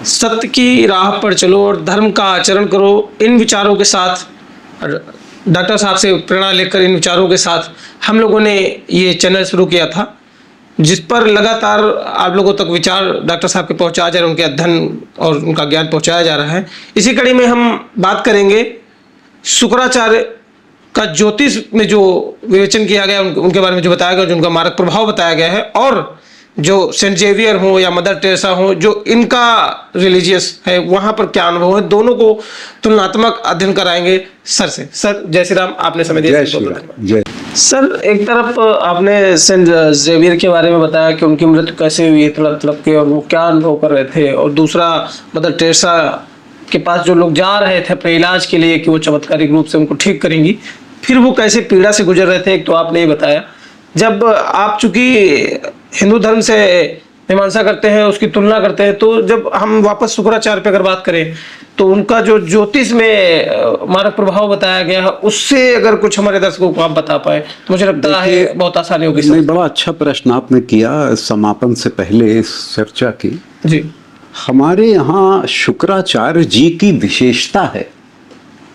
सत्य की राह पर चलो और धर्म का आचरण करो। इन विचारों के साथ डॉक्टर साहब से प्रेरणा लेकर इन विचारों के साथ हम लोगों ने ये चैनल शुरू किया था, जिस पर लगातार आप लोगों तक विचार डॉक्टर साहब के पहुंचाया जा रहे हैं, उनके अध्ययन और उनका ज्ञान पहुंचाया जा रहा है। इसी कड़ी में हम बात करेंगे शुक्राचार्य का ज्योतिष में जो विवेचन किया गया, उनके बारे में जो बताया गया, जो उनका मारक प्रभाव बताया गया है, और जो सेंट जेवियर हो या मदर टेरेसा हो, जो इनका रिलीजियस है, वहां पर क्या अनुभव है, दोनों को तुलनात्मक अध्ययन कराएंगे सर से। सर जय श्री राम, आपने समय दिया। जय। सर, एक तरफ आपने सेंट जेवियर के बारे में बताया कि उनकी मृत्यु कैसे हुई, तड़प के, और वो क्या अनुभव कर रहे थे, और दूसरा मदर टेरेसा के पास जो लोग जा रहे थे अपने इलाज के लिए कि वो चमत्कारिक रूप से उनको ठीक करेंगी, फिर वो कैसे पीड़ा से गुजर रहे थे। एक तो आपने ये बताया। जब आप चूंकि हिंदू धर्म से मीमांसा करते हैं, उसकी तुलना करते हैं, तो जब हम वापस शुक्राचार्य पे अगर बात करें तो उनका जो ज्योतिष में मारक प्रभाव बताया गया है, उससे अगर कुछ हमारे दर्शकों को आप बता पाए तो मुझे लगता है बहुत आसानी होगी। नहीं, बड़ा अच्छा प्रश्न आपने किया समापन से पहले इस चर्चा की। जी, हमारे यहाँ शुक्राचार्य जी की विशेषता है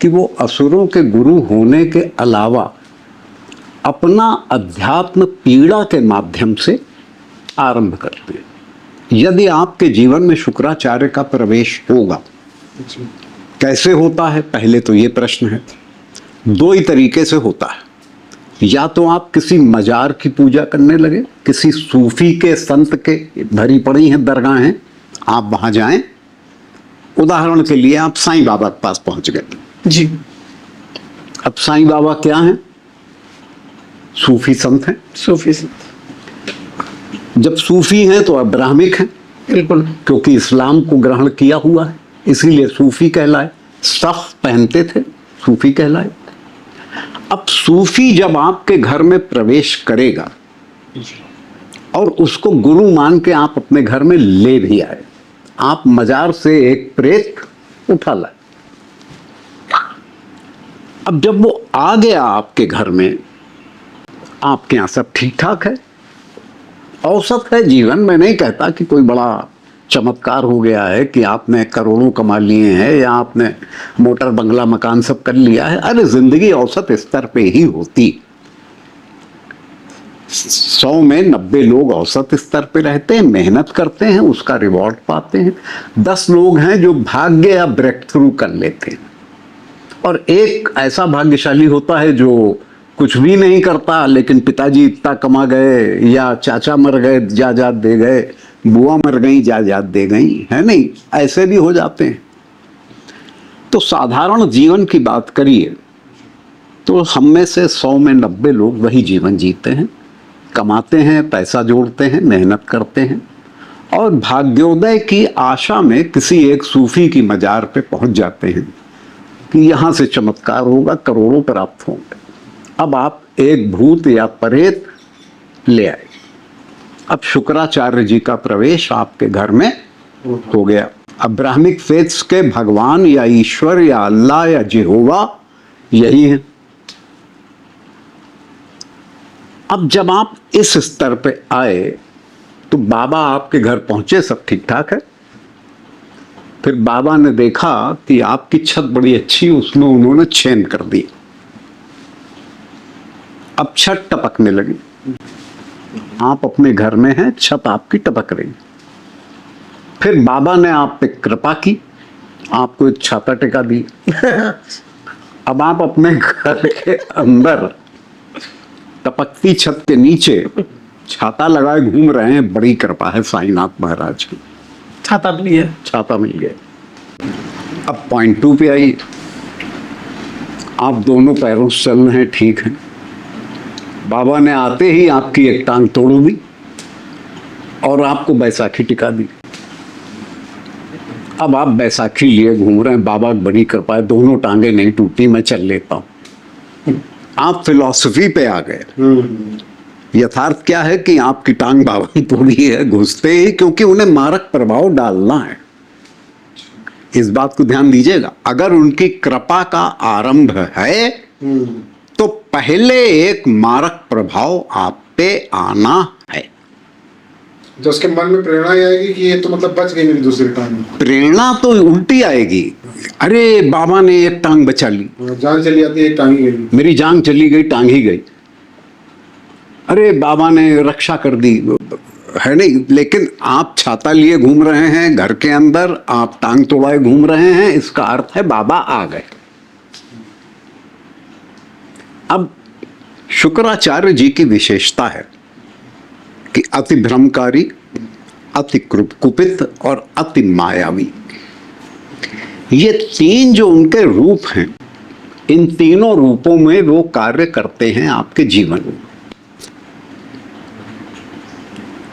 कि वो असुरों के गुरु होने के अलावा अपना अध्यात्म पीड़ा के माध्यम से आरंभ करते हैं। यदि आपके जीवन में शुक्राचार्य का प्रवेश होगा, कैसे होता है, पहले तो ये प्रश्न है। दो ही तरीके से होता है। या तो आप किसी मजार की पूजा करने लगे, किसी सूफी के संत के भरी पड़ी हैं दरगाहें, आप वहां जाएं। उदाहरण के लिए आप साईं बाबा के पास पहुंच गए जी। अब साईं बाबा क्या हैं? सूफी संत हैं। सूफी संत। जब सूफी हैं तो अब ब्राह्मिक हैं, बिल्कुल, क्योंकि इस्लाम को ग्रहण किया हुआ है, इसीलिए सूफी कहलाए। सफ पहनते थे, सूफी कहलाए। अब सूफी जब आपके घर में प्रवेश करेगा और उसको गुरु मान के आप अपने घर में ले भी आए, आप मजार से एक प्रेत उठा लाए। अब जब वो आ गया आपके घर में, आपके यहाँ सब ठीक ठाक है, औसत है जीवन। मैं नहीं कहता कि कोई बड़ा चमत्कार हो गया है कि आपने करोड़ों कमा लिए हैं या आपने मोटर बंगला मकान सब कर लिया है। अरे जिंदगी औसत स्तर पे ही होती। 100 में 90 लोग औसत स्तर पे रहते हैं, मेहनत करते हैं, उसका रिवॉर्ड पाते हैं। 10 लोग हैं जो भाग्य या ब्रेक थ्रू कर लेते हैं, और एक ऐसा भाग्यशाली होता है जो कुछ भी नहीं करता, लेकिन पिताजी इतना कमा गए, या चाचा मर गए जायदाद दे गए, बुआ मर गई जायदाद दे गई, है नहीं, ऐसे भी हो जाते हैं। तो साधारण जीवन की बात करिए तो हम में से 100 में 90 लोग वही जीवन जीते हैं, कमाते हैं, पैसा जोड़ते हैं, मेहनत करते हैं, और भाग्योदय की आशा में किसी एक सूफी की मजार पे पहुंच जाते हैं कि यहां से चमत्कार होगा, करोड़ों प्राप्त होंगे। अब आप एक भूत या प्रेत ले आए। अब शुक्राचार्य जी का प्रवेश आपके घर में हो गया। अब ब्राह्मिक फेथ्स के भगवान या ईश्वर या अल्लाह या जेहोवा यही है। अब जब आप इस स्तर पे आए तो बाबा आपके घर पहुंचे, सब ठीक ठाक है। फिर बाबा ने देखा कि आपकी छत बड़ी अच्छी, उसमें उन्होंने चैन कर दी। अब छत टपकने लगी। आप अपने घर में हैं, छत आपकी टपक रही। फिर बाबा ने आप पे कृपा की, आपको एक छाता टिका दी। अब आप अपने घर के अंदर टपकती छत के नीचे छाता लगाए घूम रहे हैं। बड़ी कृपा है साईनाथ महाराज की, छाता मिल गया। छाता मिल गया। अब पॉइंट 2 पे आई। आप दोनों पैरों से चल रहे हैं, ठीक है। बाबा ने आते ही आपकी एक टांग तोड़ दी और आपको बैसाखी टिका दी। अब आप बैसाखी लिए घूम रहे हैं। बाबा बड़ी कृपा है, दोनों टांगे नहीं टूटी, मैं चल लेता हूं। आप फिलॉसफी पे आ गए। यथार्थ क्या है कि आपकी टांग बाबा ने तोड़ी है घुसते ही, क्योंकि उन्हें मारक प्रभाव डालना है। इस बात को ध्यान दीजिएगा। अगर उनकी कृपा का आरंभ है तो पहले एक मारक प्रभाव आप पे आना है। जो उसके मन में प्रेरणा ये आएगी कि ये तो मतलब बच गई मेरी दूसरी टांग, प्रेरणा तो उल्टी आएगी, अरे बाबा ने एक टांग बचा ली, जान चली जाती है एक टांग ही गई। मेरी जान चली गई, टांग ही गई, अरे बाबा ने रक्षा कर दी, है नहीं। लेकिन आप छाता लिए घूम रहे हैं घर के अंदर, आप टांग तोड़ाए घूम रहे हैं, इसका अर्थ है बाबा आ गए। अब शुक्राचार्य जी की विशेषता है कि अति भ्रमकारी, अति कुपित और अति मायावी, ये तीन जो उनके रूप हैं, इन तीनों रूपों में वो कार्य करते हैं आपके जीवन में।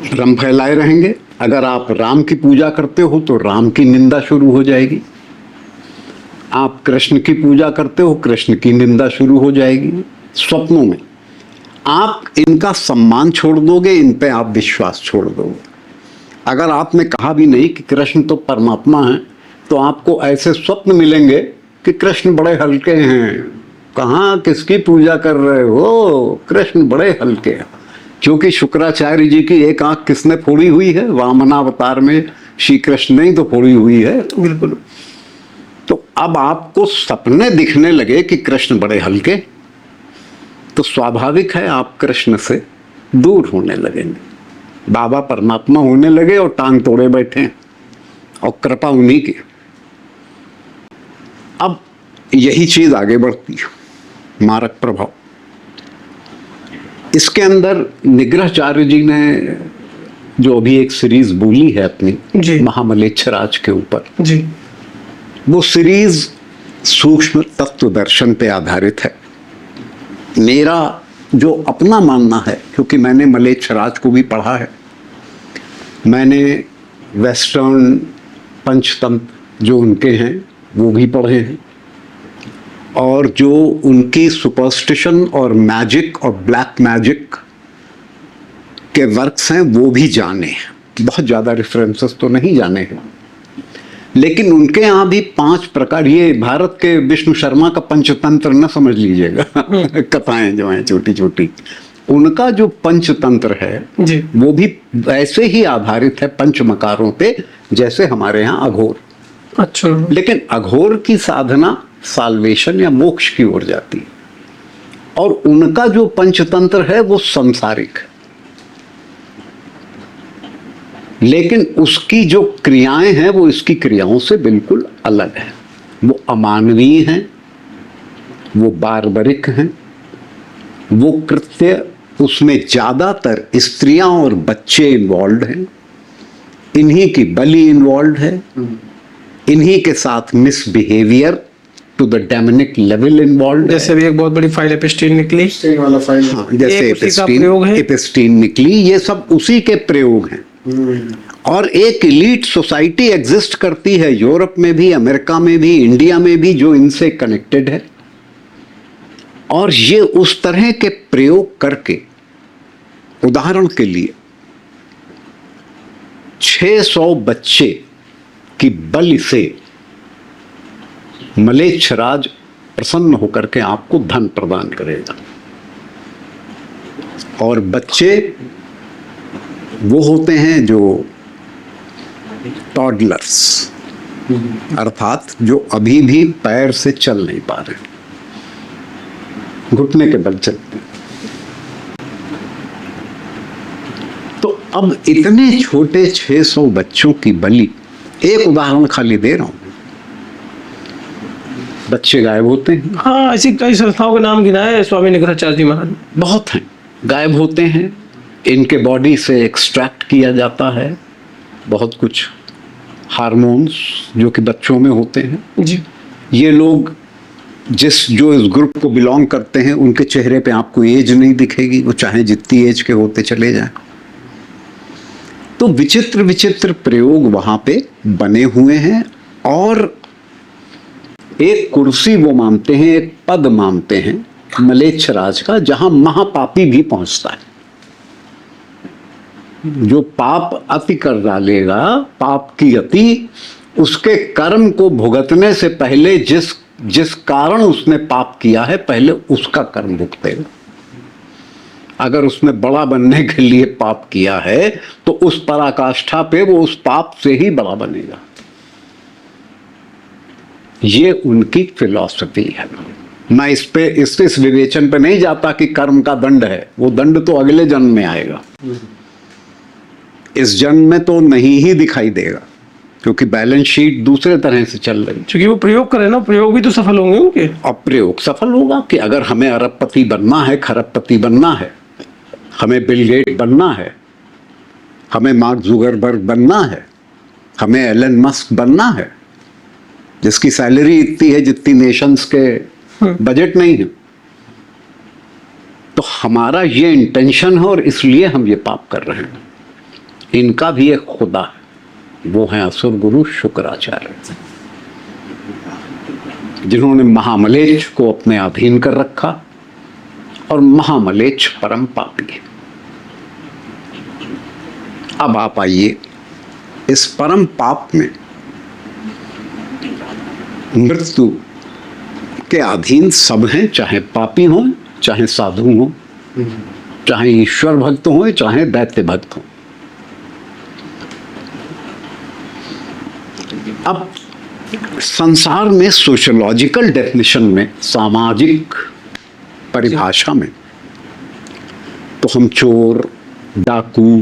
भ्रम फैलाए रहेंगे। अगर आप राम की पूजा करते हो तो राम की निंदा शुरू हो जाएगी, आप कृष्ण की पूजा करते हो कृष्ण की निंदा शुरू हो जाएगी। स्वप्नों में आप इनका सम्मान छोड़ दोगे, इन पे आप विश्वास छोड़ दोगे। अगर आपने कहा भी नहीं कि कृष्ण तो परमात्मा है, तो आपको ऐसे स्वप्न मिलेंगे कि कृष्ण बड़े हल्के हैं। कहाँ किसकी पूजा कर रहे हो, कृष्ण बड़े हल्के हैं। क्योंकि शुक्राचार्य जी की एक आंख किसने फोड़ी हुई है, वामनावतार में श्री कृष्ण ने ही तो फोड़ी हुई है। बिल्कुल। तो अब आपको सपने दिखने लगे कि कृष्ण बड़े हल्के, तो स्वाभाविक है आप कृष्ण से दूर होने लगेंगे, बाबा परमात्मा होने लगे और टांग तोड़े बैठे और कृपा उन्हीं की। अब यही चीज आगे बढ़ती है, मारक प्रभाव। इसके अंदर निग्रहाचार्य जी ने जो अभी एक सीरीज बोली है अपनी जी। महामलेच्छराज के ऊपर, जी। वो सीरीज सूक्ष्म तत्व दर्शन पे आधारित है। मेरा जो अपना मानना है, क्योंकि मैंने मलेच्छराज को भी पढ़ा है, मैंने वेस्टर्न पंचतंत्र जो उनके हैं वो भी पढ़े हैं, और जो उनकी सुपरस्टिशन और मैजिक और ब्लैक मैजिक के वर्क्स हैं वो भी जाने हैं। बहुत ज़्यादा रेफरेंसेस तो नहीं जाने हैं, लेकिन उनके यहाँ भी 5 प्रकार, ये भारत के विष्णु शर्मा का पंचतंत्र न समझ लीजिएगा कथाएं जो हैं छोटी छोटी, उनका जो पंचतंत्र है जी। वो भी वैसे ही आधारित है पंचमकारों पे, जैसे हमारे यहाँ अघोर। अच्छा। लेकिन अघोर की साधना साल्वेशन या मोक्ष की ओर जाती है, और उनका जो पंचतंत्र है वो सांसारिक है, लेकिन उसकी जो क्रियाएं हैं वो इसकी क्रियाओं से बिल्कुल अलग है। वो अमानवीय हैं, वो बार्बरिक हैं, वो कृत्य, उसमें ज्यादातर स्त्रियां और बच्चे इन्वॉल्व हैं, इन्हीं की बलि इन्वॉल्व है, इन्हीं के साथ misbehaviour to the demonic level involve. जैसे भी एक बहुत बड़ी फाइल एपिस्टीन निकली, स्टेन वाला फाइल। हाँ, जैसे एक उसी का प्रयोग है। एपिस्टीन निकली, ये सब उसी के प्रयोग हैं। और एक एलीट सोसाइटी एग्जिस्ट करती है यूरोप में भी, अमेरिका में भी, इंडिया में भी, जो इनसे कनेक्टेड है, और ये उस तरह के प्रयोग करके, उदाहरण के लिए 600 बच्चे की बलि से मलेच्छराज प्रसन्न होकर के आपको धन प्रदान करेगा। और बच्चे वो होते हैं जो टॉडलर्स, अर्थात जो अभी भी पैर से चल नहीं पा रहे, घुटने के बल चलते हैं। तो अब इतने छोटे 600 बच्चों की बलि, एक उदाहरण खाली दे रहा हूं, बच्चे गायब होते हैं। हाँ, ऐसी कई संस्थाओं के नाम गिना है स्वामी निग्रहाचार्य जी महाराज। बहुत हैं, गायब होते हैं, इनके बॉडी से एक्सट्रैक्ट किया जाता है बहुत कुछ हार्मोन्स जो कि बच्चों में होते हैं। जी। ये लोग जो इस ग्रुप को बिलोंग करते हैं, उनके चेहरे पे आपको एज नहीं दिखेगी, वो चाहे जितनी एज के होते चले जाएं। तो विचित्र विचित्र प्रयोग वहां पे बने हुए हैं, और एक कुर्सी वो मानते हैं, एक पद मानते हैं मलेच्छराज का, जहां महापापी भी पहुंचता है। जो पाप अति कर डालेगा, पाप की अति, उसके कर्म को भुगतने से पहले जिस कारण उसने पाप किया है, पहले उसका कर्म भुगतेगा। अगर उसने बड़ा बनने के लिए पाप किया है तो उस पराकाष्ठा पे वो उस पाप से ही बड़ा बनेगा। ये उनकी फिलॉसफी है। मैं इस विवेचन पे नहीं जाता कि कर्म का दंड है, वो दंड तो अगले जन्म में आएगा, इस जन्म में तो नहीं ही दिखाई देगा, क्योंकि बैलेंस शीट दूसरे तरह से चल रही है। क्योंकि वो प्रयोग कर रहे हैं ना, प्रयोग भी तो सफल होंगे उनके। अब प्रयोग सफल होगा कि अगर हमें अरबपति बनना है, खरबपति बनना है, हमें बिल गेट बनना है, हमें मार्क जुकरबर्ग बनना है, हमें एलन मस्क बनना है, जिसकी सैलरी इतनी है जितनी नेशंस के बजट नहीं है, तो हमारा ये इंटेंशन है और इसलिए हम ये पाप कर रहे हैं। इनका भी एक खुदा है, वो है असुर गुरु शुक्राचार्य, जिन्होंने महामलेच्छ को अपने अधीन कर रखा, और महामलेच्छ परम पापी है। अब आप आइए, इस परम पाप में मृत्यु के अधीन सब हैं, चाहे पापी हों, चाहे साधु हों, चाहे ईश्वर भक्त हों, चाहे दैत्य भक्त हों। अब संसार में सोशियोलॉजिकल डेफिनेशन में, सामाजिक परिभाषा में, तो हम चोर, डाकू,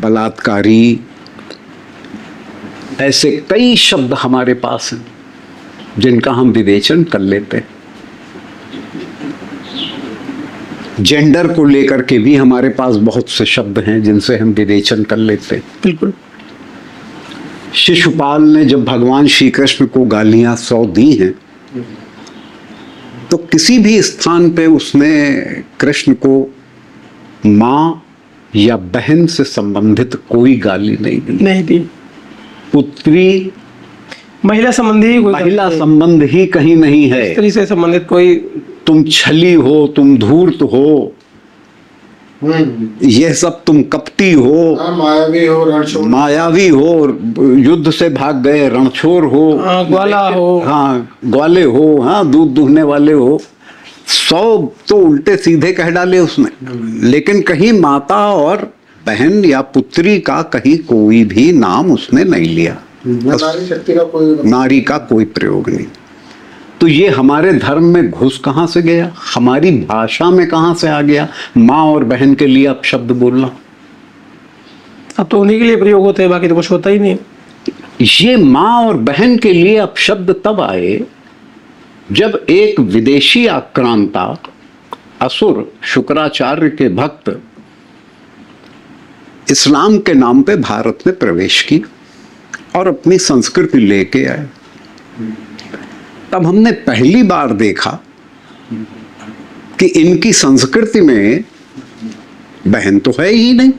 बलात्कारी, ऐसे कई शब्द हमारे पास हैं जिनका हम विवेचन कर लेते हैं। जेंडर को लेकर के भी हमारे पास बहुत से शब्द हैं जिनसे हम विवेचन कर लेते हैं। बिल्कुल। शिशुपाल ने जब भगवान श्री कृष्ण को गालियां 100 दी हैं, तो किसी भी स्थान पे उसने कृष्ण को माँ या बहन से संबंधित कोई गाली नहीं दी। नहीं दी। पुत्री, महिला संबंधी महिला संबंध ही कहीं नहीं है। स्त्री से संबंधित कोई, तुम छली हो, तुम धूर्त हो, ये सब, तुम कपटी हो, मायावी हो, रणछोड़, मायावी हो, युद्ध से भाग गए, रणछोर हो, ग्वाला हो, हाँ ग्वाले हो, हाँ दूध दुहने वाले हो, 100 तो उल्टे सीधे कह डाले उसने, लेकिन कहीं माता और बहन या पुत्री का कहीं कोई भी नाम उसने नहीं लिया। नारी शक्ति का कोई, नारी का कोई प्रयोग नहीं। तो ये हमारे धर्म में घुस कहाँ से गया, हमारी भाषा में कहाँ से आ गया? माँ और बहन के लिए अपशब्द बोलना। अब तो उन्हीं के लिए प्रयोग होते हैं, बाकी तो कुछ होता ही नहीं। ये माँ और बहन के लिए अपशब्द तब आए जब एक विदेशी आक्रांता असुर शुक्राचार्य के भक्त इस्लाम के नाम पे भारत में प्रवेश की और अपनी संस्कृति लेके आए। तब हमने पहली बार देखा कि इनकी संस्कृति में बहन तो है ही नहीं,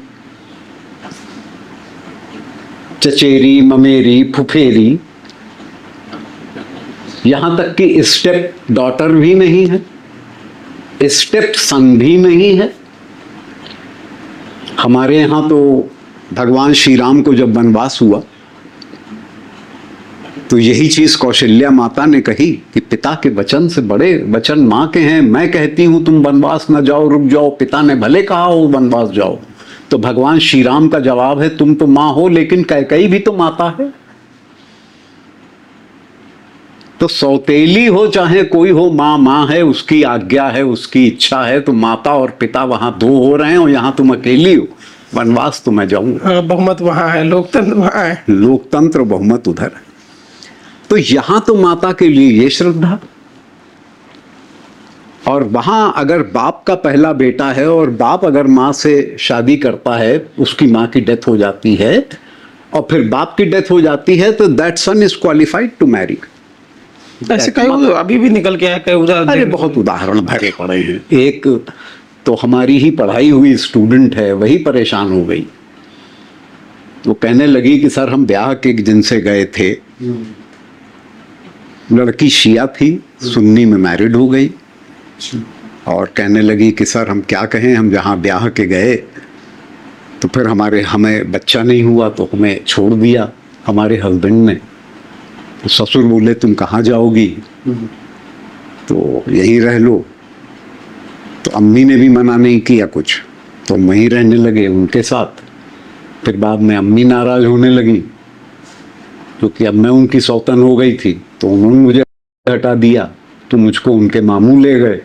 चचेरी, ममेरी, फुफेरी, यहां तक कि स्टेप डॉटर भी नहीं है, स्टेप सन भी नहीं है। हमारे यहां तो भगवान श्री राम को जब वनवास हुआ तो यही चीज कौशल्या माता ने कही कि पिता के वचन से बड़े वचन माँ के हैं। मैं कहती हूं तुम वनवास न जाओ, रुक जाओ, पिता ने भले कहा हो वनवास जाओ। तो भगवान श्री राम का जवाब है, तुम तो माँ हो लेकिन कैकेयी भी तो माता है। तो सौतेली हो चाहे कोई हो, माँ माँ है, उसकी आज्ञा है, उसकी इच्छा है। तो माता और पिता वहां 2 हो रहे हैं और यहाँ तुम अकेली हो। वनवास तो मैं जाऊंगा। हाँ, बहुमत वहां है, लोकतंत्र वहां है, लोकतंत्र बहुमत उधर है। तो यहां तो माता के लिए ये श्रद्धा, और वहां अगर बाप का पहला बेटा है और बाप अगर माँ से शादी करता है, उसकी माँ की डेथ हो जाती है और फिर बाप की डेथ हो जाती है, तो that son is qualified to marry. ऐसे कई अभी भी निकल के आए, कई उदाहरण। अरे बहुत उदाहरण भरे पड़े हैं। एक तो हमारी ही पढ़ाई हुई स्टूडेंट है, वही परेशान हो गई। वो कहने लगी कि सर हम ब्याह के जिनसे गए थे, लड़की शिया थी, सुन्नी में मैरिड हो गई, और कहने लगी कि सर हम क्या कहें, हम जहाँ ब्याह के गए तो फिर हमें बच्चा नहीं हुआ तो हमें छोड़ दिया हमारे हस्बैंड ने। तो ससुर बोले तुम कहाँ जाओगी, तो यहीं रह लो। तो तो अम्मी ने भी मना नहीं किया कुछ, तो वहीं रहने लगे उनके साथ। फिर बाद में अम्मी नाराज होने लगी क्योंकि अब मैं उनकी सौतन हो गई थी, तो उन्होंने मुझे हटा दिया, तो मुझको उनके मामू ले गए।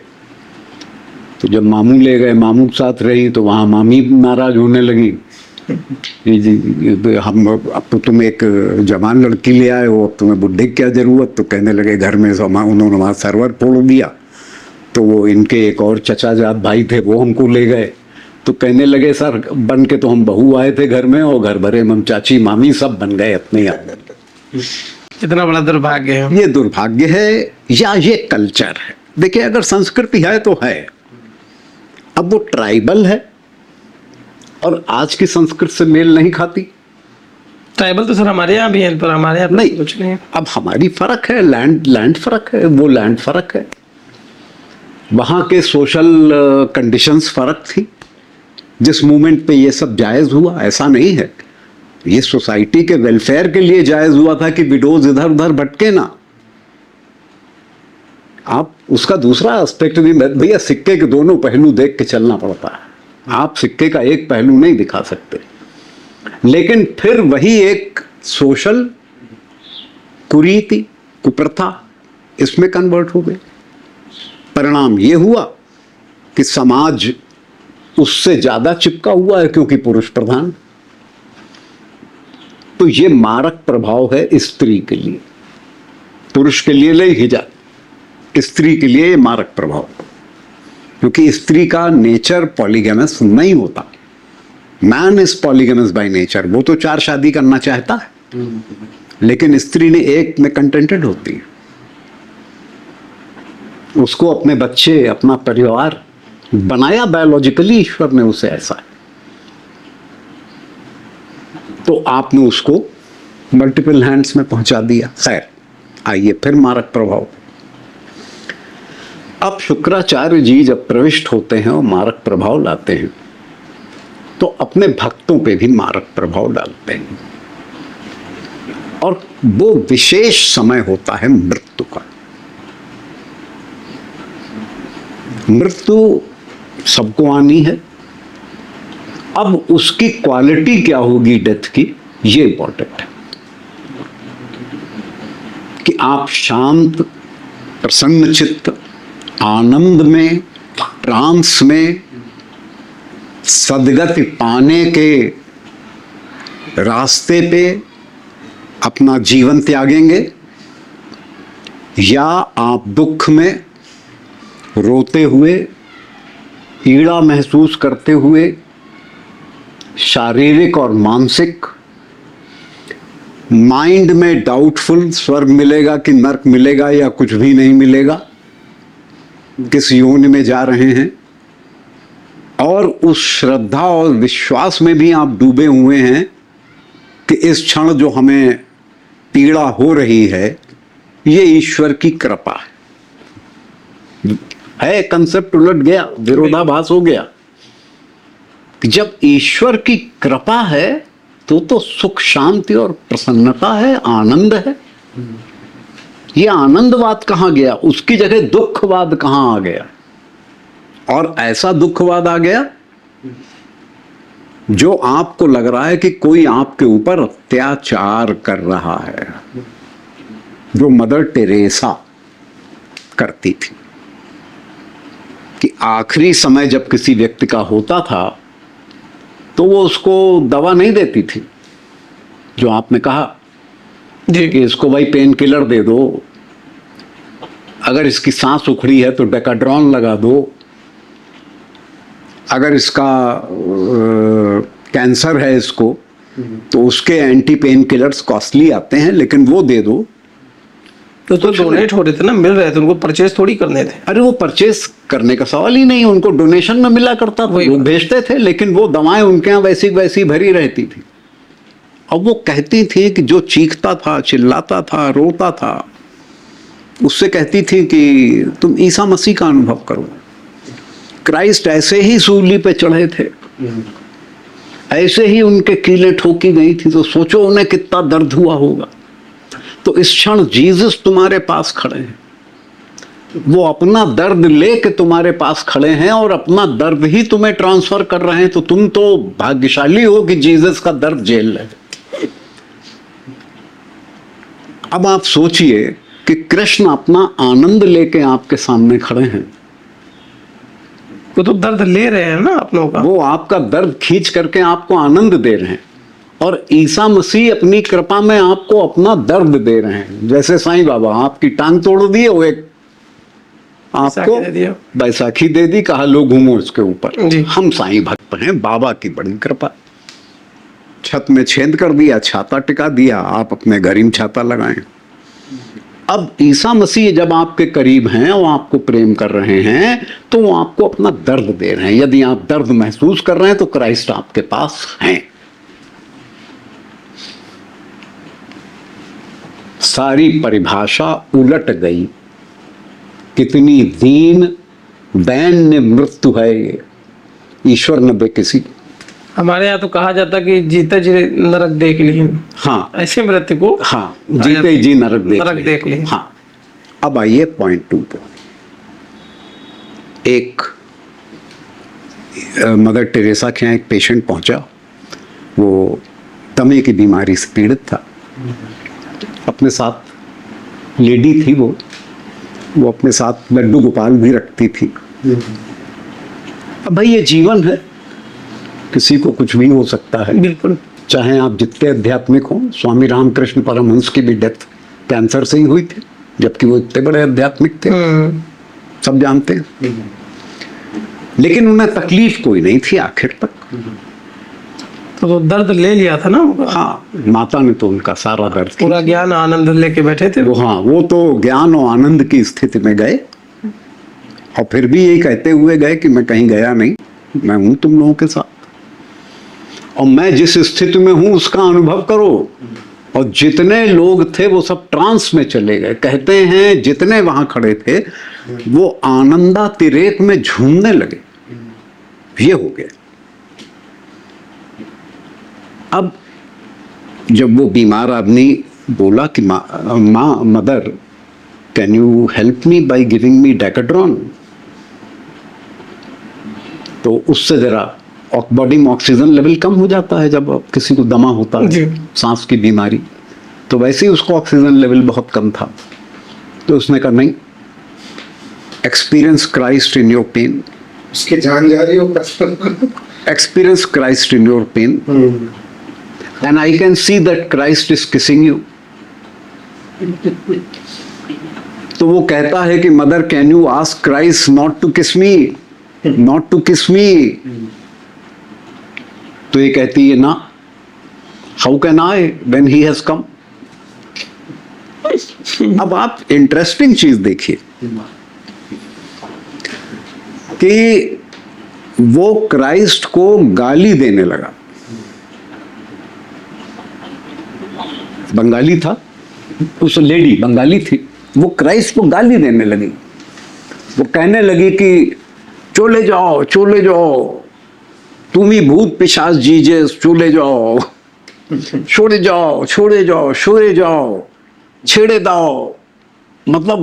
तो जब मामू ले गए, मामू के साथ रही, तो वहाँ मामी नाराज होने लगी हम अब तो तुम एक जवान लड़की ले आए हो, अब तुम्हें बुढ़े की क्या जरूरत। तो कहने लगे घर में उन्होंने वहाँ सर्वर फोड़ दिया। तो वो इनके एक और चचाजाद भाई थे, वो हमको ले गए। तो कहने लगे सर बन के तो हम बहू आए थे घर में, और घर भरे हम चाची मामी सब बन गए अपने यहाँ। इतना बड़ा दुर्भाग्य है। ये दुर्भाग्य है या ये कल्चर है? देखिए, अगर संस्कृति है तो है। अब वो ट्राइबल है और आज की संस्कृति से मेल नहीं खाती। ट्राइबल तो सर हमारे यहाँ भी है, पर हमारे यहाँ नहीं, कुछ नहीं है। अब हमारी फर्क है, लैंड फर्क है, वो लैंड फर्क है, वहाँ के सोशल कंडीशंस फर्क थी। जिस मूवमेंट पे ये सब जायज हुआ, ऐसा नहीं है, ये सोसाइटी के वेलफेयर के लिए जायज हुआ था कि विडोज इधर उधर भटके ना। आप उसका दूसरा एस्पेक्ट भी, भैया सिक्के के दोनों पहलू देख के चलना पड़ता है। आप सिक्के का एक पहलू नहीं दिखा सकते। लेकिन फिर वही एक सोशल कुरीति, कुप्रथा इसमें कन्वर्ट हो गई। परिणाम ये हुआ कि समाज उससे ज्यादा चिपका हुआ है क्योंकि पुरुष प्रधान। तो ये मारक प्रभाव है स्त्री के लिए। पुरुष के लिए नहीं हिजाब, स्त्री के लिए ये मारक प्रभाव, क्योंकि स्त्री का नेचर पॉलीगैमस नहीं होता। Man is polygamous by nature. वो तो 4 शादी करना चाहता है, लेकिन स्त्री ने एक में कंटेंटेड होती है। उसको अपने बच्चे, अपना परिवार बनाया बायोलॉजिकली, ईश्वर ने उसे ऐसा। तो आपने उसको मल्टीपल हैंड्स में पहुंचा दिया। खैर, आइए फिर मारक प्रभाव। अब शुक्राचार्य जी जब प्रविष्ट होते हैं और मारक प्रभाव लाते हैं, तो अपने भक्तों पे भी मारक प्रभाव डालते हैं। और वो विशेष समय होता है मृत्यु का। मृत्यु सबको आनी है। अब उसकी क्वालिटी क्या होगी डेथ की, ये इंपॉर्टेंट है कि आप शांत, प्रसन्न चित्त, आनंद में, ट्रांस में, सदगति पाने के रास्ते पे अपना जीवन त्यागेंगे, या आप दुख में रोते हुए, पीड़ा महसूस करते हुए, शारीरिक और मानसिक, माइंड में डाउटफुल, स्वर्ग मिलेगा कि नरक मिलेगा या कुछ भी नहीं मिलेगा, किस योनि में जा रहे हैं, और उस श्रद्धा और विश्वास में भी आप डूबे हुए हैं कि इस क्षण जो हमें पीड़ा हो रही है ये ईश्वर की कृपा है। कंसेप्ट उलट गया, विरोधाभास हो गया। जब ईश्वर की कृपा है तो सुख, शांति और प्रसन्नता है, आनंद है। ये आनंदवाद कहां गया? उसकी जगह दुखवाद कहां आ गया? और ऐसा दुखवाद आ गया जो आपको लग रहा है कि कोई आपके ऊपर अत्याचार कर रहा है, जो मदर टेरेसा करती थी कि आखिरी समय जब किसी व्यक्ति का होता था तो वो उसको दवा नहीं देती थी, जो आपने कहा जी कि इसको भाई पेन किलर दे दो, अगर इसकी सांस उखड़ी है तो डेकाड्रॉन लगा दो, अगर इसका कैंसर है इसको तो उसके एंटी पेन किलर्स कॉस्टली आते हैं, लेकिन वो दे दो। तो डोनेट हो रहे थे ना, मिल रहे थे, उनको परचेज थोड़ी करने थे। अरे वो परचेस करने का सवाल ही नहीं, उनको डोनेशन में मिला करता था, वो भेजते थे, लेकिन वो दवाएं उनके यहाँ वैसी वैसी भरी रहती थी। अब वो कहती थी कि जो चीखता था, चिल्लाता था, रोता था, उससे कहती थी कि तुम ईसा मसीह का अनुभव करो। क्राइस्ट ऐसे ही सूली पे चढ़े थे, ऐसे ही उनके कीलें ठोकी गई थी, तो सोचो उन्हें कितना दर्द हुआ होगा। तो इस क्षण जीसस तुम्हारे पास खड़े हैं, वो अपना दर्द लेके तुम्हारे पास खड़े हैं और अपना दर्द ही तुम्हें ट्रांसफर कर रहे हैं, तो तुम तो भाग्यशाली हो कि जीसस का दर्द झेल रहे। अब आप सोचिए कि कृष्ण अपना आनंद लेके आपके सामने खड़े हैं, वो तो दर्द ले रहे हैं ना अपनों का। वो आपका दर्द खींच करके आपको आनंद दे रहे हैं, और ईसा मसीह अपनी कृपा में आपको अपना दर्द दे रहे हैं। जैसे साईं बाबा आपकी टांग तोड़ दिए, वो एक आपको दे दिया। बैसाखी दे दी, कहा लो घूमो इसके ऊपर। जी। हम साईं भक्त हैं, बाबा की बड़ी कृपा। छत में छेद कर दिया, छाता टिका दिया, आप अपने घर ही छाता लगाएं। अब ईसा मसीह जब आपके करीब हैं, वो आपको प्रेम कर रहे हैं, तो वो आपको अपना दर्द दे रहे हैं। यदि आप दर्द महसूस कर रहे हैं तो क्राइस्ट आपके पास हैं। सारी परिभाषा उलट गई। कितनी दीन दैन्य मृत्यु है ये, ईश्वर न दे किसी। हमारे यहाँ तो कहा जाता कि जीते जी नरक देख लिए। हाँ, ऐसे मृत्यु को हाँ, जीते ही जी नरक देख ले। हाँ। अब आइए पॉइंट 2 पे। एक मदर टेरेसा के यहाँ एक पेशेंट पहुंचा, वो दमे की बीमारी से पीड़ित था। अपने साथ लेडी थी, वो अपने साथ लड्डू गोपाल भी रखती थी। अब भाई ये जीवन है, किसी को कुछ भी हो सकता है। बिल्कुल। चाहे आप जितने आध्यात्मिक हो, स्वामी रामकृष्ण परमहंस की भी डेथ कैंसर से ही हुई थी, जबकि वो इतने बड़े आध्यात्मिक थे, सब जानते हैं। लेकिन उन्हें तकलीफ कोई नहीं थी आखिर तक। तो दर्द ले लिया था ना। हाँ, माता ने तो उनका सारा दर्द पूरा ज्ञान आनंद लेके बैठे थे वो। हाँ, वो तो ज्ञान और आनंद की स्थिति में गए, और फिर भी यही कहते हुए गए कि मैं कहीं गया नहीं, मैं हूं तुम लोगों के साथ, और मैं जिस स्थिति में हूं उसका अनुभव करो। और जितने लोग थे वो सब ट्रांस में चले गए। कहते हैं जितने वहां खड़े थे वो आनंदातिरेक में झूमने लगे। ये हो गया। अब जब वो बीमार आदमी बोला कि माँ mother, can you help me by giving me Decadron, तो उससे जरा बॉडी में ऑक्सीजन लेवल कम हो जाता है जब किसी को दमा होता है, सांस की बीमारी। तो वैसे ही उसको ऑक्सीजन लेवल बहुत कम था, तो उसने कहा नहीं, experience Christ in your pain. उसकी जान जा रही हो, experience Christ in your pain and I can see that Christ is kissing you। तो वो कहता है कि mother, can you ask Christ not to kiss me, not to kiss मी। तो ये कहती है ना, how can I when he has come. अब आप इंटरेस्टिंग चीज देखिए कि वो क्राइस्ट को गाली देने लगा। बंगाली था, उस लेडी बंगाली थी, वो क्राइस्ट को गाली देने लगी। वो कहने लगी कि चले जाओ, चले जाओ, तुम ही भूत पिशाच जीजस, चले जाओ, छोड़े जाओ, छोड़े जाओ, छोड़े जाओ, छेड़े दाओ, मतलब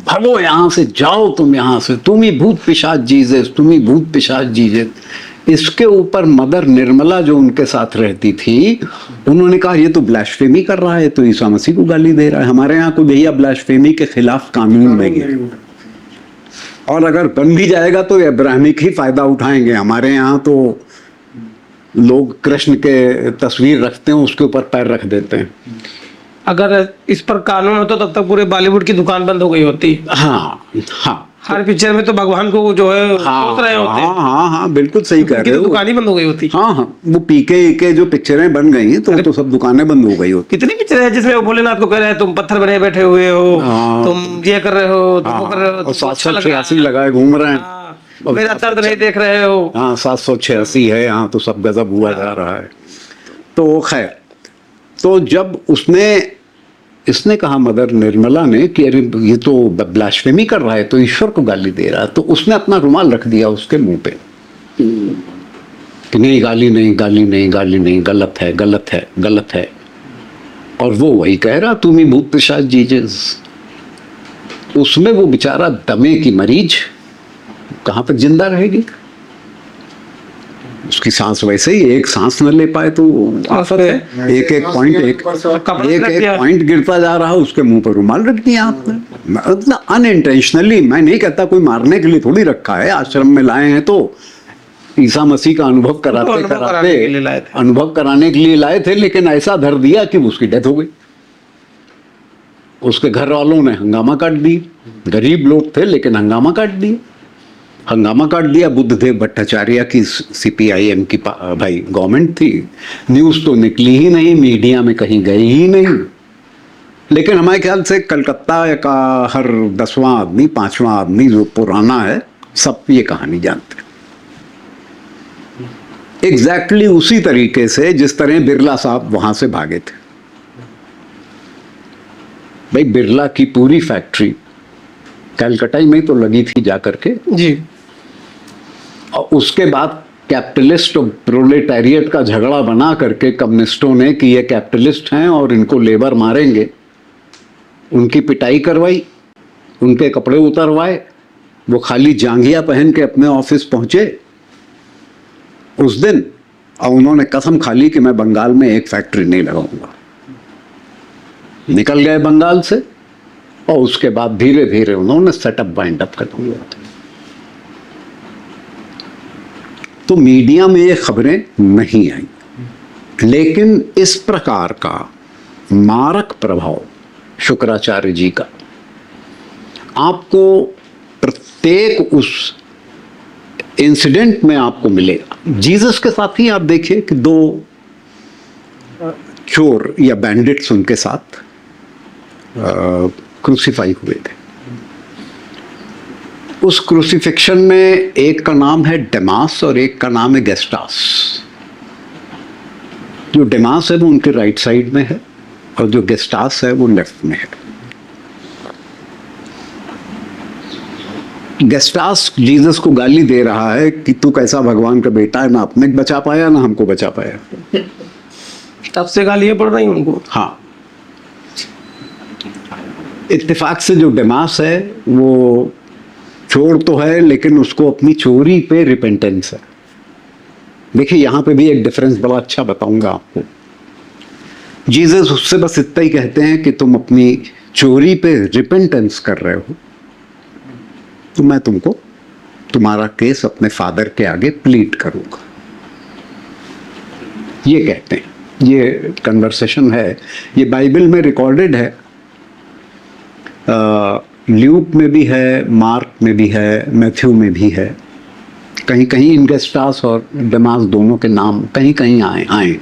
भागो यहाँ से, जाओ तुम यहाँ से, तुम ही भूत पिशाच जीजस, तुम ही भूत पिशाच जीजस। इसके ऊपर मदर निर्मला जो उनके साथ रहती थी, उन्होंने कहा ये तो ब्लास्फेमी कर रहा है, तो ईसा मसीह को गाली दे रहा है। हमारे यहाँ को भैया ब्लास्फेमी के खिलाफ कानून नहीं है, और अगर बन भी जाएगा तो इब्राहिमिक ही फायदा उठाएंगे। हमारे यहाँ तो लोग कृष्ण के तस्वीर रखते हैं, उसके ऊपर पैर रख देते हैं। अगर इस पर कानून होता तब तक पूरे बॉलीवुड की दुकान बंद हो गई होती। हाँ हाँ, हर पिक्चर में तो भगवान को जो है सोच रहे होते। हाँ हाँ हाँ, बिल्कुल सही कह रहे हो। दुकान ही बंद हो गई होती। हाँ हाँ, वो पीके के जो पिक्चरें बन गई हैं तो सब दुकानें बंद हो गई होती। कितनी पिक्चर है जिसमें वो भोलेनाथ को कह रहे हैं तुम पत्थर बने बैठे हुए हो, तुम ये कर रहे हो, तुम वो कर रहे हो, और 786 लगाए घूम रहे हैं, मेरा दर्द नहीं देख रहे हो। हाँ, 786 है यहाँ, तो सब गजब हुआ जा रहा है। तो खैर, तो जब इसने कहा मदर निर्मला ने कि अरे ये तो ब्लास्फेमी कर रहा है, तो ईश्वर को गाली दे रहा है, तो उसने अपना रुमाल रख दिया उसके मुंह पे कि नहीं, गाली नहीं, गाली नहीं, गाली नहीं, गलत है, गलत है, गलत है। और वो वही कह रहा, तुम ही भूत पिशाच जीजस। उसमें वो बेचारा दमे की मरीज कहाँ तक जिंदा रहेगी? उसकी सांस वैसे ही, एक सांस न ले पाए तो आफत है। एक एक पॉइंट गिरता जा रहा है, उसके मुंह पर रुमाल रख दिया आपने, मतलब अनइंटेंशनली। मैं नहीं कहता कोई मारने के लिए थोड़ी रखा है, आश्रम में लाए हैं तो ईसा मसीह का अनुभव कराने के लिए लाए थे, लेकिन ऐसा धर दिया कि उसकी डेथ हो गई। उसके घर वालों ने हंगामा काट दी, गरीब लोग थे लेकिन हंगामा काट दिया। बुद्धदेव भट्टाचार्य की CPIM की भाई गवर्नमेंट थी, न्यूज़ तो निकली ही नहीं, मीडिया में कहीं गई ही नहीं। लेकिन हमारे ख्याल से कलकत्ता का हर 10वां आदमी, 5वां आदमी जो पुराना है, सब ये कहानी जानते हैं। एग्जैक्टली उसी तरीके से जिस तरह बिरला साहब वहां से भागे थे। भाई बिरला की पूरी फैक्ट्री कलकत्ता में तो लगी थी जाकर के जी, और उसके बाद कैपिटलिस्ट और प्रोलेटारिएट का झगड़ा बना करके कम्युनिस्टों ने कि ये कैपिटलिस्ट हैं और इनको लेबर मारेंगे, उनकी पिटाई करवाई, उनके कपड़े उतरवाए, वो खाली जांघिया पहन के अपने ऑफिस पहुंचे उस दिन, और उन्होंने कसम खा ली कि मैं बंगाल में एक फैक्ट्री नहीं लगाऊंगा। निकल गए बंगाल से, और उसके बाद धीरे धीरे उन्होंने सेटअप बाइंड अप कर दिया। तो मीडिया में ये खबरें नहीं आई, लेकिन इस प्रकार का मारक प्रभाव शुक्राचार्य जी का आपको प्रत्येक उस इंसिडेंट में आपको मिलेगा। जीसस के साथ ही आप देखिए कि 2 चोर या बैंडिट्स उनके साथ क्रूसीफाई हुए थे। उस क्रूसीफिक्शन में एक का नाम है डेमास और एक का नाम है गेस्टास। जो डेमास है वो उनके राइट साइड में है और जो गेस्टास है वो लेफ्ट में है। गेस्टास जीसस को गाली दे रहा है कि तू कैसा भगवान का बेटा है, ना अपने बचा पाया ना हमको बचा पाया। तब से गालियां पड़ रही उनको। हाँ, इत्तेफाक से जो डेमास है वो चोर तो है, लेकिन उसको अपनी चोरी पे रिपेंटेंस है। देखिए यहां पे भी एक डिफरेंस बड़ा अच्छा बताऊंगा आपको। जीसस उससे बस इतना ही कहते हैं कि तुम अपनी चोरी पे रिपेंटेंस कर रहे हो, तो मैं तुमको तुम्हारा केस अपने फादर के आगे प्लीड करूंगा, ये कहते हैं। ये कन्वर्सेशन है, ये बाइबल में रिकॉर्डेड है, ल्यूक में भी है, मार्क में भी है, मैथ्यू में भी है। कहीं कहीं इन गेस्टास और डेमास दोनों के नाम कहीं कहीं आए।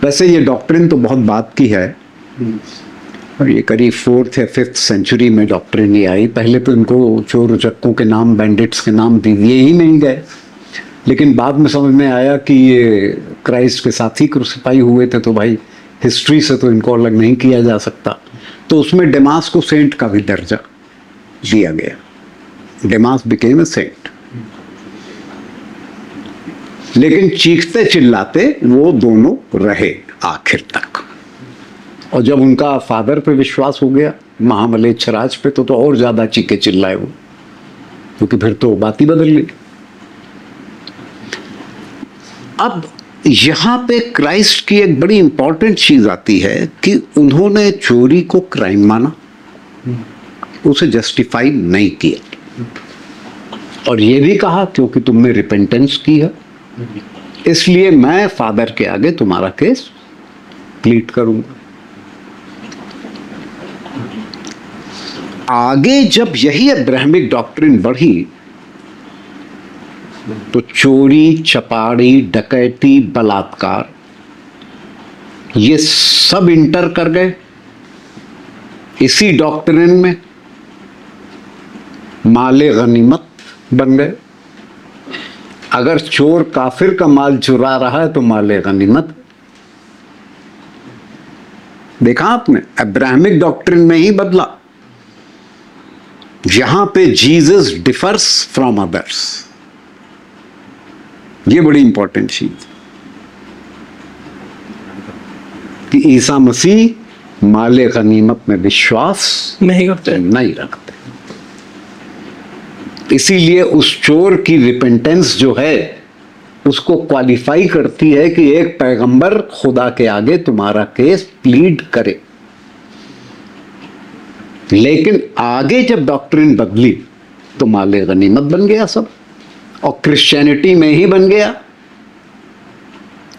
वैसे ये डॉक्ट्रिन तो बहुत बात की है, और ये करीब 4th या 5th सेंचुरी में डॉक्ट्रिन ये आई। पहले तो इनको चोर उचक्कों के नाम, बैंडिट्स के नाम दिए ही नहीं गए, लेकिन बाद में समझ में आया कि ये क्राइस्ट के साथ ही क्रूसिफाई हुए थे, तो भाई हिस्ट्री से तो इनको अलग नहीं किया जा सकता। तो उसमें डेमास को सेंट का भी दर्जा दिया गया। Demas became a saint. लेकिन चीखते चिल्लाते वो दोनों रहे आखिर तक, और जब उनका फादर पे विश्वास हो गया, महामलेच्छराज पे, तो और ज्यादा चीखे चिल्लाए वो, क्योंकि फिर तो बात ही बदल गई। अब यहां पे क्राइस्ट की एक बड़ी इंपॉर्टेंट चीज आती है कि उन्होंने चोरी को क्राइम माना, उसे जस्टिफाई नहीं किया, और ये भी कहा क्योंकि तुमने रिपेंटेंस की है, इसलिए मैं फादर के आगे तुम्हारा केस प्लीड करूंगा। आगे जब यही अब्राहमिक डॉक्ट्रिन बढ़ी तो चोरी, चपाड़ी, डकैती, बलात्कार ये सब इंटर कर गए इसी डॉक्ट्रिन में, माले गनीमत बन गए। अगर चोर काफिर का माल चुरा रहा है तो माले गनीमत। देखा आपने, अब्राहमिक डॉक्ट्रिन में ही बदला, जहां पे जीसस डिफर्स फ्रॉम अदर्स। ये बड़ी इंपॉर्टेंट चीज कि ईसा मसीह माले गनीमत में विश्वास नहीं करते। नहीं रखते। इसीलिए उस चोर की रिपेंटेंस जो है उसको क्वालिफाई करती है कि एक पैगंबर खुदा के आगे तुम्हारा केस प्लीड करे। लेकिन आगे जब डॉक्ट्रिन बदली तो माले गनीमत बन गया सब, और क्रिश्चियनिटी में ही बन गया,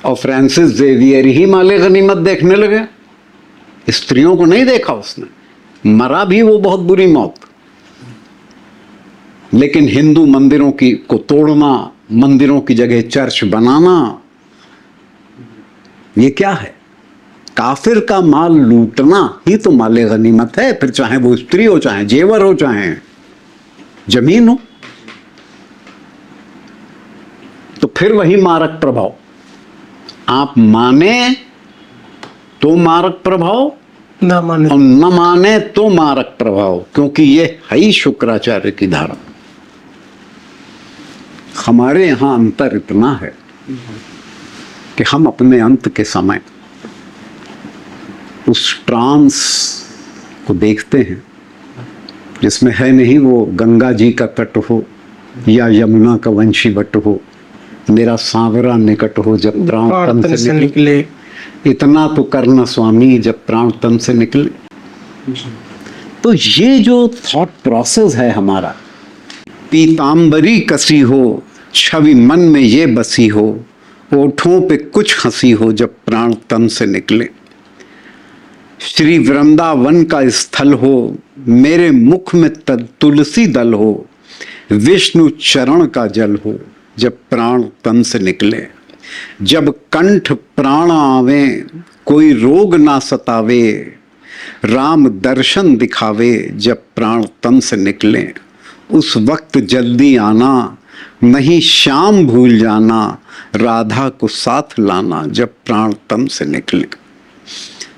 और फ्रांसिस जेवियर ही माले गनीमत देखने लगे। स्त्रियों को नहीं देखा उसने, मरा भी वो बहुत बुरी मौत। लेकिन हिंदू मंदिरों की को तोड़ना, मंदिरों की जगह चर्च बनाना, ये क्या है? काफिर का माल लूटना ही तो माले गनीमत है। फिर चाहे वो स्त्री हो, चाहे जेवर हो, चाहे जमीन हो। तो फिर वही मारक प्रभाव, आप माने तो मारक प्रभाव, ना माने और न माने तो मारक प्रभाव, क्योंकि ये है ही शुक्राचार्य की धारा। हमारे यहां अंतर इतना है कि हम अपने अंत के समय उस ट्रांस को देखते हैं जिसमें है नहीं वो गंगा जी का तट हो या यमुना का वंशी वट हो, मेरा सांवरा निकट हो जब प्राण तन से निकले, इतना तो करना स्वामी जब प्राण तन से निकले। तो ये जो थॉट प्रोसेस है हमारा, पीतांबरी कसी हो छवि मन में ये बसी हो, ओठों पे कुछ हंसी हो जब प्राण तन से निकले, श्री वृंदावन का स्थल हो मेरे मुख में तुलसी दल हो, विष्णु चरण का जल हो जब प्राण तन से निकले, जब कंठ प्राण आवे कोई रोग ना सतावे, राम दर्शन दिखावे जब प्राण तन से निकले, उस वक्त जल्दी आना नहीं श्याम भूल जाना, राधा को साथ लाना जब प्राण तन से निकले,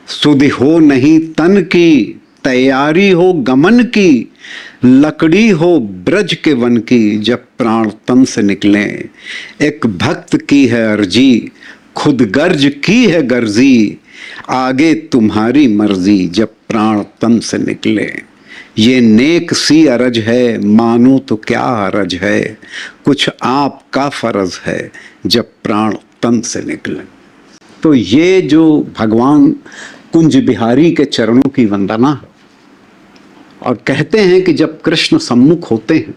सुधि हो नहीं तन की तैयारी हो गमन की, लकड़ी हो ब्रज के वन की जब प्राण तन से निकले, एक भक्त की है अर्जी खुद गर्ज की है गर्जी, आगे तुम्हारी मर्जी जब प्राण तन से निकले, ये नेक सी अरज है मानो तो क्या हरज है, कुछ आपका फर्ज है जब प्राण तन से निकले। तो ये जो भगवान कुंज बिहारी के चरणों की वंदना है, और कहते हैं कि जब कृष्ण सम्मुख होते हैं,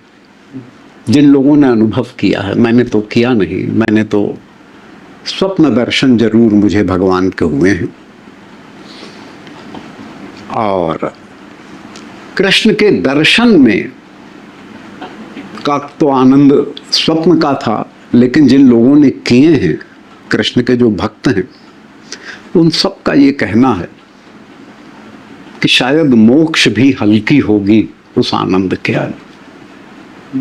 जिन लोगों ने अनुभव किया है, मैंने तो किया नहीं, मैंने तो स्वप्न दर्शन जरूर मुझे भगवान के हुए हैं, और कृष्ण के दर्शन में का तो आनंद स्वप्न का था, लेकिन जिन लोगों ने किए हैं, कृष्ण के जो भक्त हैं, उन सब का ये कहना है कि शायद मोक्ष भी हल्की होगी उस आनंद के आगे।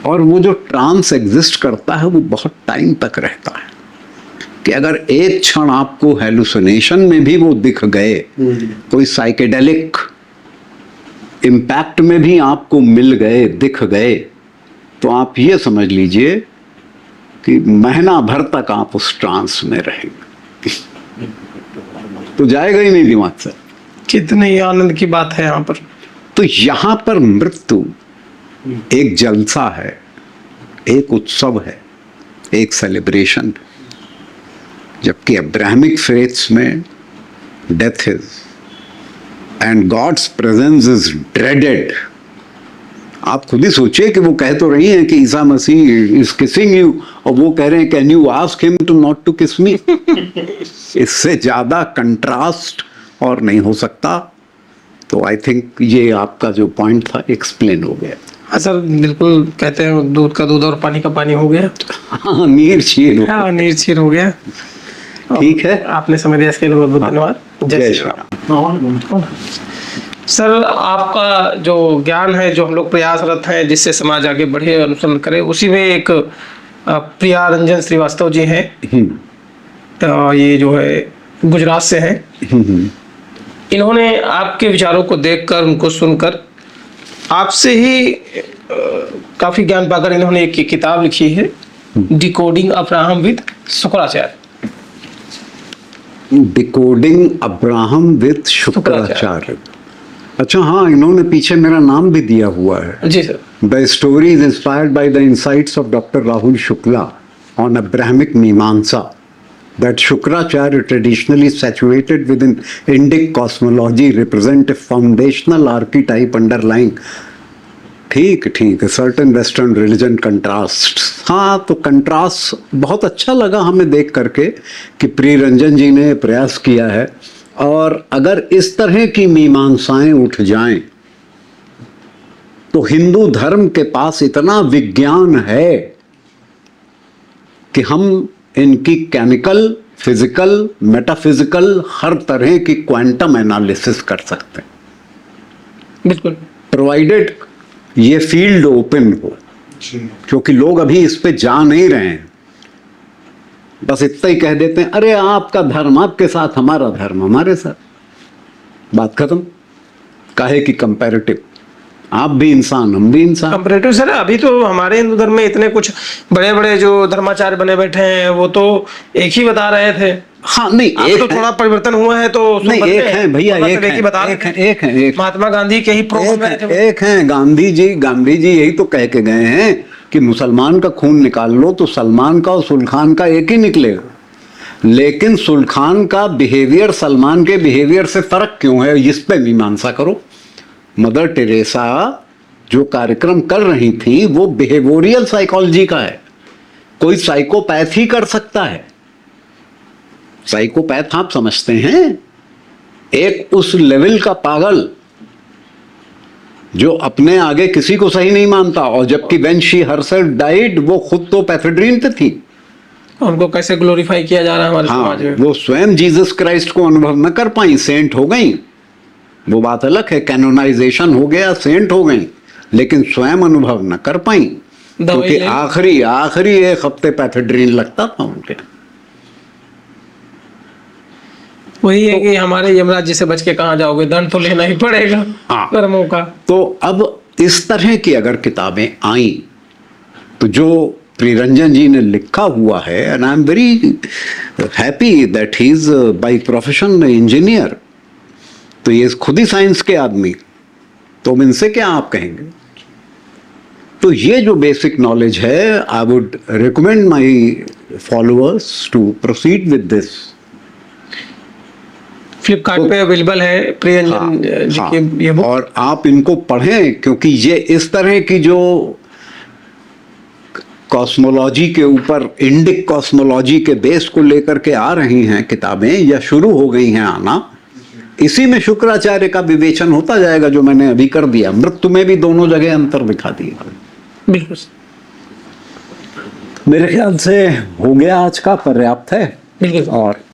और वो जो ट्रांस एग्जिस्ट करता है वो बहुत टाइम तक रहता है, कि अगर एक क्षण आपको हेलुसिनेशन में भी वो दिख गए, कोई साइकेडेलिक इम्पैक्ट में भी आपको मिल गए, दिख गए, तो आप ये समझ लीजिए कि महीना भर तक आप उस ट्रांस में रहेंगे, तो जाएगा ही नहीं दिमाग से। कितने आनंद की बात है यहाँ पर। तो यहाँ पर मृत्यु एक जलसा है, एक उत्सव है, एक सेलिब्रेशन, जबकि अब्राहमिक फेथ्स में death is end God's presence is dreaded. आप खुद ही सोचिए कि वो कह तो रही हैं कि ईसा मसीह इज किसिंग यू, और वो कह रहे हैं can you ask him to not to kiss me. इससे ज्यादा कंट्रास्ट और नहीं हो सकता। तो आई थिंक ये आपका जो पॉइंट था एक्सप्लेन हो गया। हाँ सर, बिल्कुल, कहते हैं दूध का दूध और पानी का पानी हो गया। हाँ, नीर छीर हो। हाँ, नीर छीर हो गया। ठीक है, आपने समय दिया इसके लिए बहुत बहुत धन्यवाद। जय श्री राम। सर, आपका जो ज्ञान है, जो हम लोग प्रयासरत हैं जिससे समाज आगे बढ़े, अनुसरण करे, उसी में एक प्रिया रंजन श्रीवास्तव जी हैं, ये जो है गुजरात से हैं। इन्होंने आपके विचारों को देखकर, उनको सुनकर, आपसे ही काफी ज्ञान पाकर इन्होंने एक किताब लिखी है, decoding Abraham with Shukracharya. Decoding Abraham with Shukracharya. अच्छा हाँ, इन्होंने पीछे मेरा नाम भी दिया हुआ है। जी sir. The story is inspired by the insights of Dr. Rahul Shukla on Abrahamic Mimamsa, that Shukracharya, traditionally saturated within Indic cosmology, represent a foundational archetype underlying ठीक है सर्टन वेस्टर्न रिलीजन कंट्रास्ट। हाँ, तो contrast बहुत अच्छा लगा हमें देख करके कि प्रिय रंजन जी ने प्रयास किया है। और अगर इस तरह की मीमांसाएं उठ जाएं तो हिंदू धर्म के पास इतना विज्ञान है कि हम इनकी केमिकल, फिजिकल, मेटाफिजिकल हर तरह की क्वांटम एनालिसिस कर सकते हैं, बिल्कुल, प्रोवाइडेड ये फील्ड ओपन हो। जी। क्योंकि लोग अभी इस पे जा नहीं रहे हैं, बस इतना ही कह देते हैं अरे आपका धर्म आपके साथ, हमारा धर्म हमारे साथ, बात खत्म। काहे की कंपैरेटिव, आप भी इंसान हम भी इंसान। कंपैरेटिव सर, अभी तो हमारे हिंदू धर्म में इतने कुछ बड़े बड़े जो धर्माचार्य बने बैठे हैं वो तो एक ही बता रहे थे। हाँ नहीं, अब एक तो थोड़ा परिवर्तन हुआ है तो सब नहीं, बदले एक है भैया, मतलब एक एक ही बता रहे थे। एक महात्मा गांधी के ही प्रो बन रहे थे वो। एक हैं गांधी जी यही तो कह के गए हैं कि मुसलमान का खून निकाल लो तो सलमान का और सुल्तान का एक ही निकलेगा। लेकिन सुल्तान का बिहेवियर सलमान के बिहेवियर से फर्क क्यों है, इस पे मीमांसा करो। मदर टेरेसा जो कार्यक्रम कर रही थी वो बिहेवियरल साइकोलॉजी का है। कोई साइकोपैथ ही कर सकता है। साइकोपैथ आप समझते हैं, एक उस लेवल का पागल जो अपने आगे किसी को सही नहीं मानता, और जबकि व्हेन शी हरसेल्फ डाइड वो खुद तो पैथेड्रीन पे थी। उनको कैसे ग्लोरीफाई किया जा रहा है हमारे हाँ, समाज में। वो स्वयं जीसस क्राइस्ट को अनुभव न कर पाई, सेंट हो गई, वो बात अलग है, कैनोनाइजेशन हो गया, सेंट हो गई, लेकिन स्वयं अनुभव न कर पाई क्योंकि आखिरी एक हफ्ते पैथेड्रीन लगता था उनके। वही है कि हमारे यमराज जी से बच के कहाँ जाओगे, दंड तो लेना ही पड़ेगा हाँ। कर्मों का। तो अब इस तरह की अगर किताबें आई तो जो प्रियरंजन जी ने लिखा हुआ है, and I am very happy that he is by profession engineer, तो ये खुद ही साइंस के आदमी, तो अब इनसे क्या आप कहेंगे। तो ये जो बेसिक नॉलेज है, I would recommend my followers to proceed with this. Flipkart पे अवेलेबल है प्रियंजन जी की ये बुक। और आप इनको पढ़ें क्योंकि ये इस तरह की जो कॉस्मोलॉजी के ऊपर, इंडिक कॉस्मोलॉजी के बेस को लेकर के आ रही हैं किताबें या शुरू हो गई हैं आना, इसी में शुक्राचार्य का विवेचन होता जाएगा जो मैंने अभी कर दिया। मृत्यु में भी दोनों जगह अंतर दिखा दिया। बिल्कुल मेरे ख्याल से हो गया, आज का पर्याप्त है। बिल्कुल। और